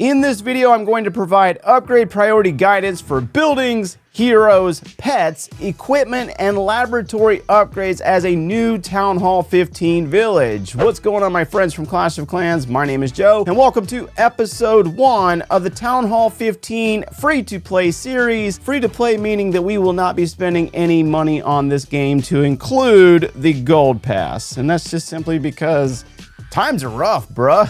In this video, I'm going to provide upgrade priority guidance for buildings, heroes, pets, equipment, and laboratory upgrades as a new Town Hall 15 village. What's going on, my friends from Clash of Clans? My name is Joe, and welcome to episode 1 of the Town Hall 15 free-to-play series. Free-to-play meaning that we will not be spending any money on this game to include the gold pass. And that's just simply because times are rough, bruh.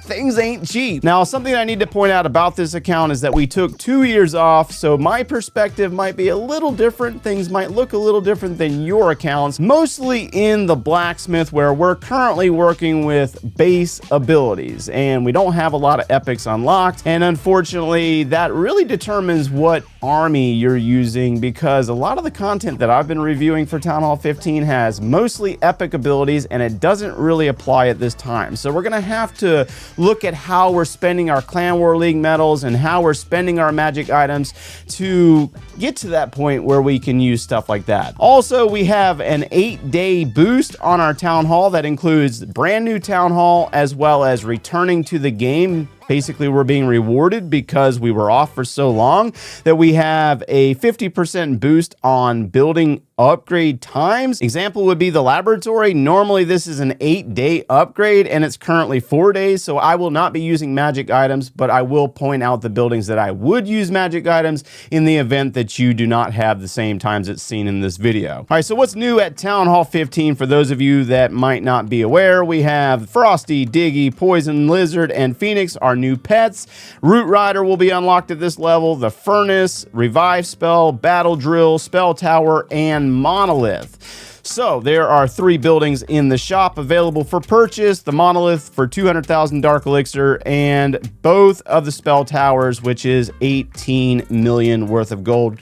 Things ain't cheap. Now, something I need to point out about this account is that we took 2 years off, so my perspective might be a little different. Things might look a little different than your accounts, mostly in the blacksmith, where we're currently working with base abilities, and we don't have a lot of epics unlocked, and unfortunately, that really determines what army you're using, because a lot of the content that I've been reviewing for Town Hall 15 has mostly epic abilities, and it doesn't really apply at this time. So we're gonna have to look at how we're spending our Clan War League medals and how we're spending our magic items to get to that point where we can use stuff like that. Also, we have an 8-day boost on our Town Hall that includes brand new Town Hall as well as returning to the game. Basically, we're being rewarded because we were off for so long that we have a 50% boost on building upgrade times. Example would be the laboratory. Normally, this is an 8-day upgrade and it's currently 4 days. So I will not be using magic items, but I will point out the buildings that I would use magic items in the event that you do not have the same times it's seen in this video. All right, so what's new at Town Hall 15? For those of you that might not be aware, we have Frosty, Diggy, Poison Lizard, and Phoenix, our new pets. Root Rider will be unlocked at this level. The Furnace, Revive Spell, Battle Drill, Spell Tower, and Monolith. So there are 3 buildings in the shop available for purchase. The Monolith for 200,000 Dark Elixir, and both of the Spell Towers, which is 18 million worth of gold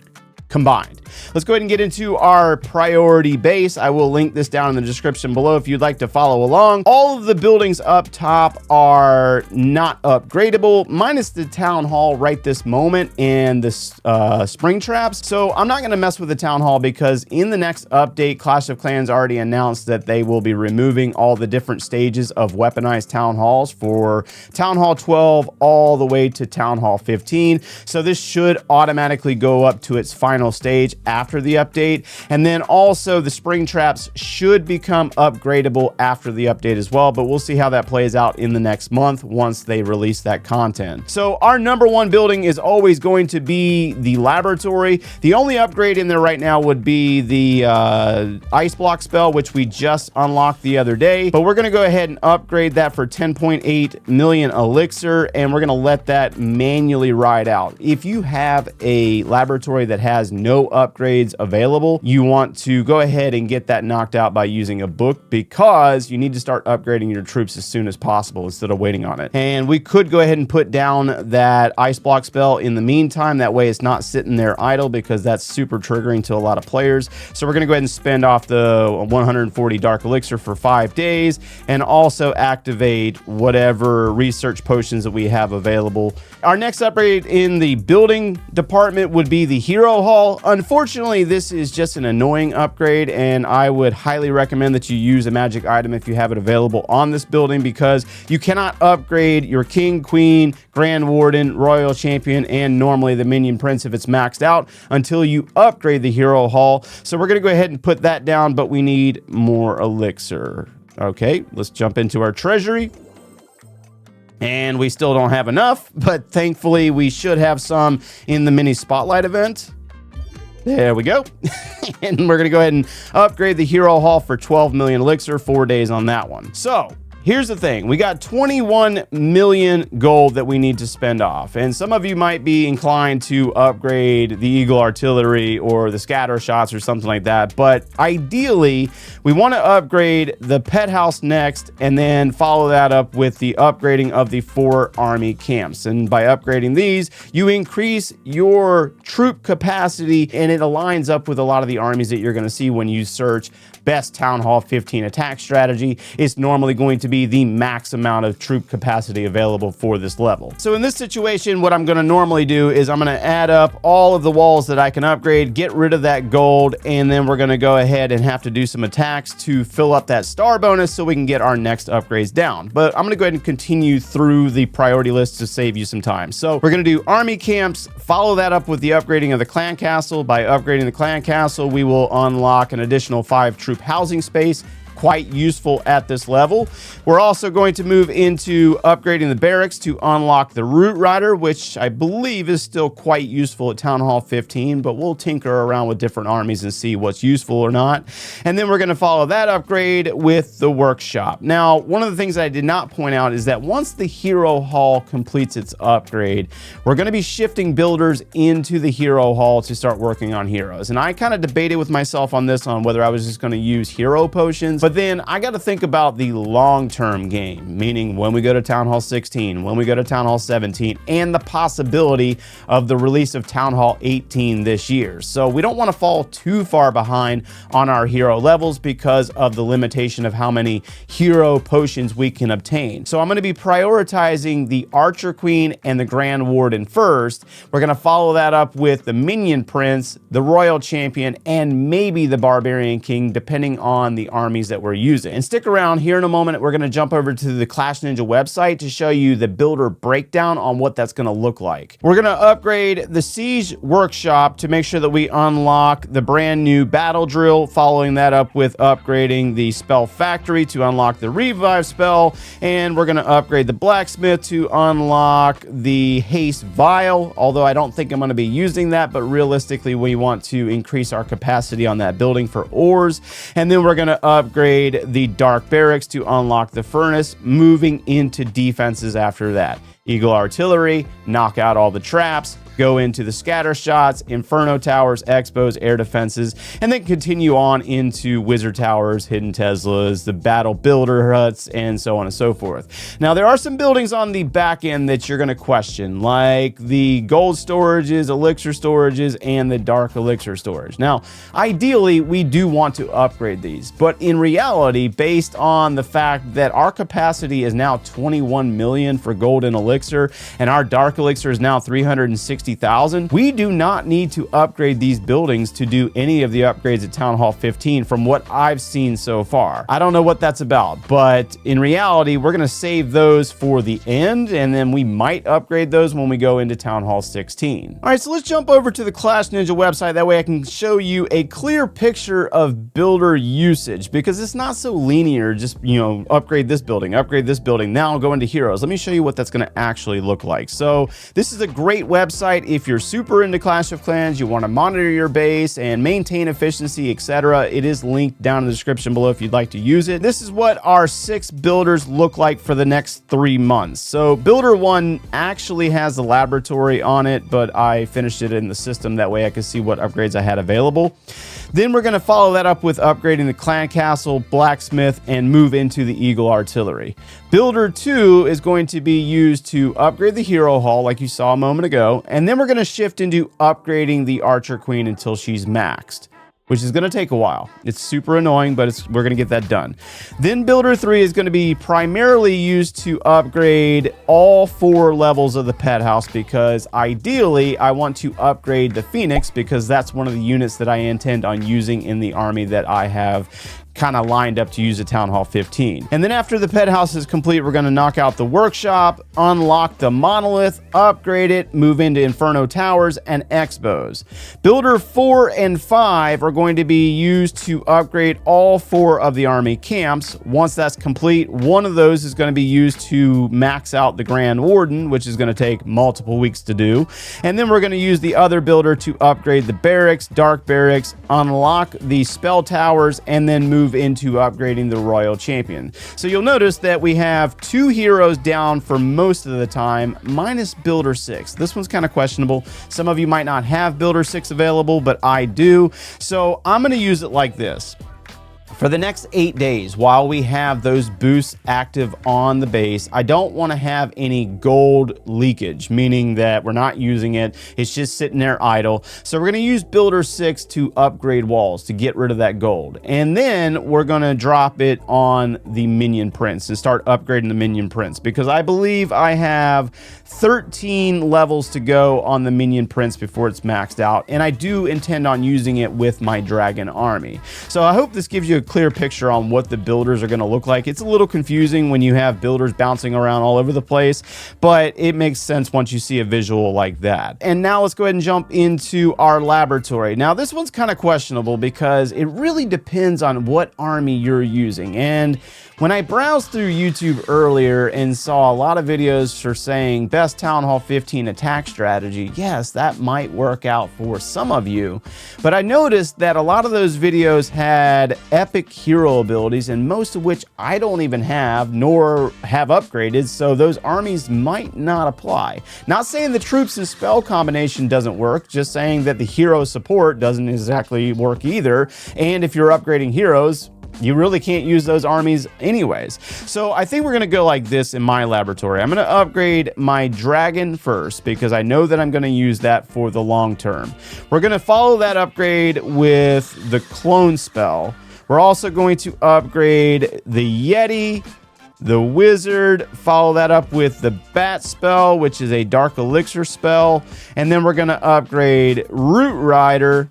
combined. Let's go ahead and get into our priority base. I will link this down in the description below if you'd like to follow along. All of the buildings up top are not upgradable, minus the Town Hall right this moment and the spring traps. So I'm not going to mess with the Town Hall because in the next update, Clash of Clans already announced that they will be removing all the different stages of weaponized Town Halls for Town Hall 12 all the way to Town Hall 15. So this should automatically go up to its final stage after the update, and then also the spring traps should become upgradable after the update as well, but we'll see how that plays out in the next month once they release that content. So our number 1 building is always going to be the laboratory. The only upgrade in there right now would be the ice block spell, which we just unlocked the other day, but we're going to go ahead and upgrade that for 10.8 million elixir, and we're going to let that manually ride out. If you have a laboratory that has no upgrades available, you want to go ahead and get that knocked out by using a book, because you need to start upgrading your troops as soon as possible instead of waiting on it. And we could go ahead and put down that ice block spell in the meantime. That way it's not sitting there idle, because that's super triggering to a lot of players. So we're going to go ahead and spend off the 140 Dark Elixir for 5 days and also activate whatever research potions that we have available. Our next upgrade in the building department would be the Hero Hall. Unfortunately, this is just an annoying upgrade, and I would highly recommend that you use a magic item if you have it available on this building, because you cannot upgrade your King, Queen, Grand Warden, Royal Champion, and normally the Minion Prince if it's maxed out until you upgrade the Hero Hall. So we're going to go ahead and put that down, but we need more elixir. Okay, let's jump into our treasury. And we still don't have enough, but thankfully we should have some in the mini spotlight event. There we go. And we're going to go ahead and upgrade the Hero Hall for 12 million elixir, 4 days on that one. So here's the thing. We got 21 million gold that we need to spend off. And some of you might be inclined to upgrade the Eagle Artillery or the scatter shots or something like that. But ideally, we want to upgrade the pet house next and then follow that up with the upgrading of the 4 army camps. And by upgrading these, you increase your troop capacity, and it aligns up with a lot of the armies that you're going to see when you search best Town Hall 15 attack strategy. It's normally going to be the max amount of troop capacity available for this level. So in this situation, what I'm going to normally do is I'm going to add up all of the walls that I can upgrade, get rid of that gold, and then we're going to go ahead and have to do some attacks to fill up that star bonus so we can get our next upgrades down. But I'm going to go ahead and continue through the priority list to save you some time. So we're going to do army camps, follow that up with the upgrading of the clan castle. By upgrading the clan castle, we will unlock an additional 5 troop housing space. Quite useful at this level. We're also going to move into upgrading the barracks to unlock the root rider, which I believe is still quite useful at Town Hall 15, but we'll tinker around with different armies and see what's useful or not. And then we're going to follow that upgrade with the workshop. Now, one of the things I did not point out is that once the hero hall completes its upgrade, we're going to be shifting builders into the hero hall to start working on heroes. And I kind of debated with myself on this, on whether I was just going to use hero potions, but then I got to think about the long-term game, meaning when we go to Town Hall 16, when we go to Town Hall 17, and the possibility of the release of Town Hall 18 this year. So we don't want to fall too far behind on our hero levels because of the limitation of how many hero potions we can obtain. So I'm going to be prioritizing the Archer Queen and the Grand Warden first. We're going to follow that up with the Minion Prince, the Royal Champion, and maybe the Barbarian King, depending on the armies that we're using. And stick around. Here in a moment, we're going to jump over to the Clash Ninja website to show you the builder breakdown on what that's going to look like. We're going to upgrade the Siege Workshop to make sure that we unlock the brand new Battle Drill, following that up with upgrading the Spell Factory to unlock the Revive spell, and we're going to upgrade the Blacksmith to unlock the Haste Vial, although I don't think I'm going to be using that, but realistically we want to increase our capacity on that building for ores. And then we're going to upgrade the Dark Barracks to unlock the Furnace, moving into defenses after that. Eagle Artillery, knock out all the traps, go into the scatter shots, Inferno Towers, Expos, air defenses, and then continue on into Wizard Towers, Hidden Teslas, the Battle Builder Huts, and so on and so forth. Now, there are some buildings on the back end that you're going to question, like the Gold Storages, Elixir Storages, and the Dark Elixir Storage. Now, ideally, we do want to upgrade these, but in reality, based on the fact that our capacity is now 21 million for Gold and Elixir, and our Dark Elixir is now 360,000, we do not need to upgrade these buildings to do any of the upgrades at Town Hall 15 from what I've seen so far. I don't know what that's about, but in reality, we're going to save those for the end, and then we might upgrade those when we go into Town Hall 16. All right, so let's jump over to the Clash Ninja website. That way I can show you a clear picture of builder usage, because it's not so linear, just, you know, upgrade this building, now go into heroes. Let me show you what that's going to actually look like. So this is a great website if you're super into Clash of Clans, you want to monitor your base and maintain efficiency, etc. It is linked down in the description below if you'd like to use it. This is what our 6 builders look like for the next 3 months. So builder 1 actually has the laboratory on it, but I finished it in the system. That way I could see what upgrades I had available. Then we're going to follow that up with upgrading the Clan Castle, Blacksmith, and move into the Eagle Artillery. Builder 2 is going to be used to upgrade the Hero Hall, like you saw a moment ago, and then we're going to shift into upgrading the Archer Queen until she's maxed, which is going to take a while. It's super annoying, but we're going to get that done. Then Builder 3 is going to be primarily used to upgrade all 4 levels of the pet house, because ideally I want to upgrade the Phoenix, because that's one of the units that I intend on using in the army that I have kind of lined up to use at Town Hall 15. And then after the pet house is complete, we're going to knock out the workshop, unlock the monolith, upgrade it, move into Inferno Towers and Expos. Builder 4 and 5 are going to be used to upgrade all 4 of the army camps. Once that's complete, one of those is going to be used to max out the Grand Warden, which is going to take multiple weeks to do. And then we're going to use the other builder to upgrade the barracks, Dark Barracks, unlock the spell towers, and then move into upgrading the Royal Champion. So you'll notice that we have 2 heroes down for most of the time, minus Builder 6. This one's kind of questionable. Some of you might not have Builder 6 available, but I do. So I'm going to use it like this. For the next 8 days, while we have those boosts active on the base, I don't want to have any gold leakage, meaning that we're not using it. It's just sitting there idle. So we're going to use Builder 6 to upgrade walls to get rid of that gold. And then we're going to drop it on the minion prints and start upgrading the minion prints, because I believe I have 13 levels to go on the minion prints before it's maxed out. And I do intend on using it with my dragon army. So I hope this gives you a clear picture on what the builders are going to look like. It's a little confusing when you have builders bouncing around all over the place, but it makes sense once you see a visual like that. And now let's go ahead and jump into our laboratory. Now this one's kind of questionable because it really depends on what army you're using. And when I browsed through YouTube earlier and saw a lot of videos for saying best Town Hall 15 attack strategy, yes, that might work out for some of you. But I noticed that a lot of those videos had epic hero abilities, and most of which I don't even have, nor have upgraded, so those armies might not apply. Not saying the troops and spell combination doesn't work, just saying that the hero support doesn't exactly work either. And if you're upgrading heroes, you really can't use those armies anyways. So I think we're going to go like this in my laboratory. I'm going to upgrade my dragon first because I know that I'm going to use that for the long term. We're going to follow that upgrade with the clone spell. We're also going to upgrade the Yeti, the wizard, follow that up with the bat spell, which is a dark elixir spell. And then we're going to upgrade Root Rider,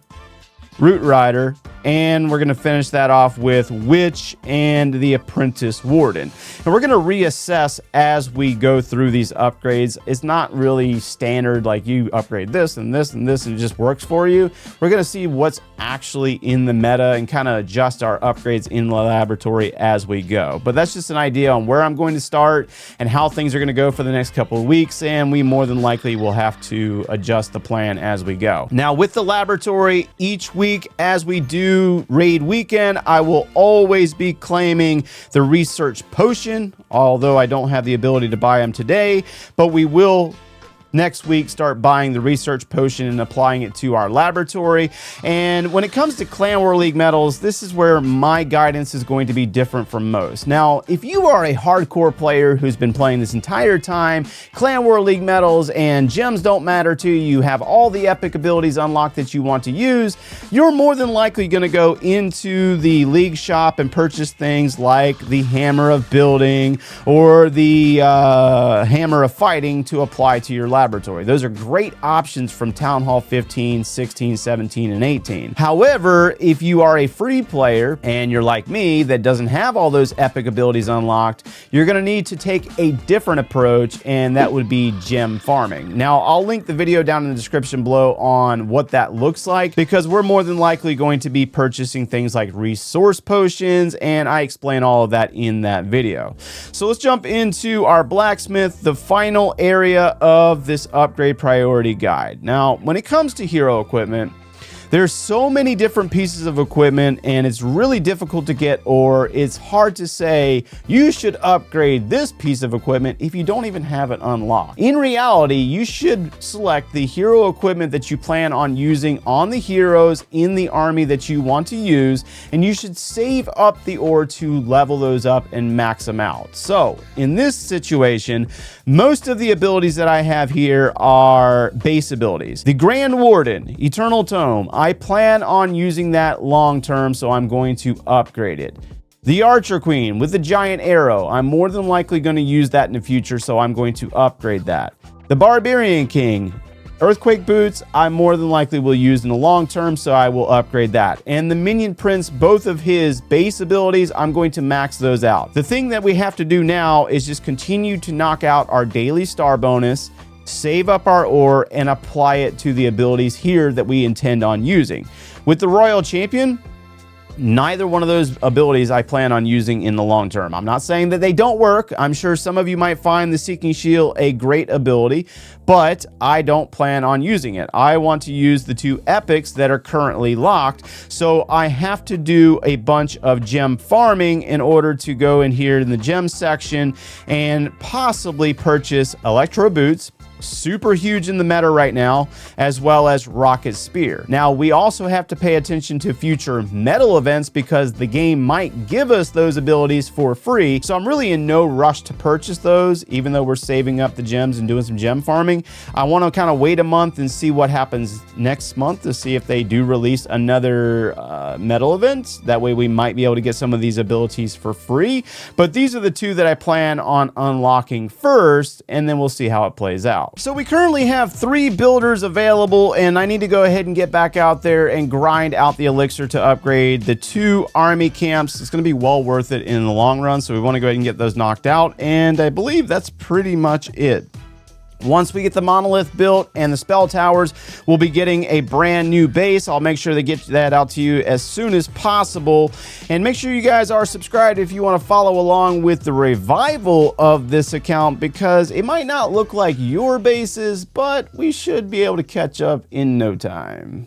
and we're going to finish that off with Witch and the Apprentice Warden. And we're going to reassess as we go through these upgrades. It's not really standard like you upgrade this and this and this and it just works for you. We're going to see what's actually in the meta and kind of adjust our upgrades in the laboratory as we go. But that's just an idea on where I'm going to start and how things are going to go for the next couple of weeks, and we more than likely will have to adjust the plan as we go. Now with the laboratory, each week as we do raid weekend, I will always be claiming the research potion, although I don't have the ability to buy them today, but we will next week start buying the research potion and applying it to our laboratory. And when it comes to Clan War League medals, this is where my guidance is going to be different from most. Now, if you are a hardcore player who's been playing this entire time, Clan War League medals and gems don't matter to you, you have all the epic abilities unlocked that you want to use, you're more than likely going to go into the league shop and purchase things like the Hammer of Building or the Hammer of Fighting to apply to your laboratory. Those are great options from Town Hall 15, 16, 17, and 18. However, if you are a free player and you're like me that doesn't have all those epic abilities unlocked, you're going to need to take a different approach, and that would be gem farming. Now, I'll link the video down in the description below on what that looks like, because we're more than likely going to be purchasing things like resource potions, and I explain all of that in that video. So let's jump into our blacksmith, the final area of this upgrade priority guide. Now, when it comes to hero equipment, there's so many different pieces of equipment, and it's really difficult to get, or it's hard to say you should upgrade this piece of equipment if you don't even have it unlocked. In reality, you should select the hero equipment that you plan on using on the heroes in the army that you want to use, and you should save up the ore to level those up and max them out. So in this situation, most of the abilities that I have here are base abilities. The Grand Warden, Eternal Tome, I plan on using that long term, so I'm going to upgrade it. The Archer Queen with the giant arrow, I'm more than likely going to use that in the future, so I'm going to upgrade that. The Barbarian King, Earthquake Boots, I more than likely will use in the long term, so I will upgrade that. And the Minion Prince, both of his base abilities, I'm going to max those out. The thing that we have to do now is just continue to knock out our daily star bonus, save up our ore, and apply it to the abilities here that we intend on using. With the Royal Champion, neither one of those abilities I plan on using in the long term. I'm not saying that they don't work. I'm sure some of you might find the Seeking Shield a great ability, but I don't plan on using it. I want to use the two epics that are currently locked, so I have to do a bunch of gem farming in order to go in here in the gem section and possibly purchase Electro Boots, super huge in the meta right now, as well as Rocket Spear. Now, we also have to pay attention to future medal events because the game might give us those abilities for free. So I'm really in no rush to purchase those, even though we're saving up the gems and doing some gem farming. I want to kind of wait a month and see what happens next month to see if they do release another medal event. That way we might be able to get some of these abilities for free. But these are the two that I plan on unlocking first, and then we'll see how it plays out. So we currently have 3 builders available, and I need to go ahead and get back out there and grind out the elixir to upgrade the 2 army camps. It's going to be well worth it in the long run, so we want to go ahead and get those knocked out, and I believe that's pretty much it. Once we get the monolith built and the spell towers, we'll be getting a brand new base. I'll make sure to get that out to you as soon as possible. And make sure you guys are subscribed if you want to follow along with the revival of this account, because it might not look like your bases, but we should be able to catch up in no time.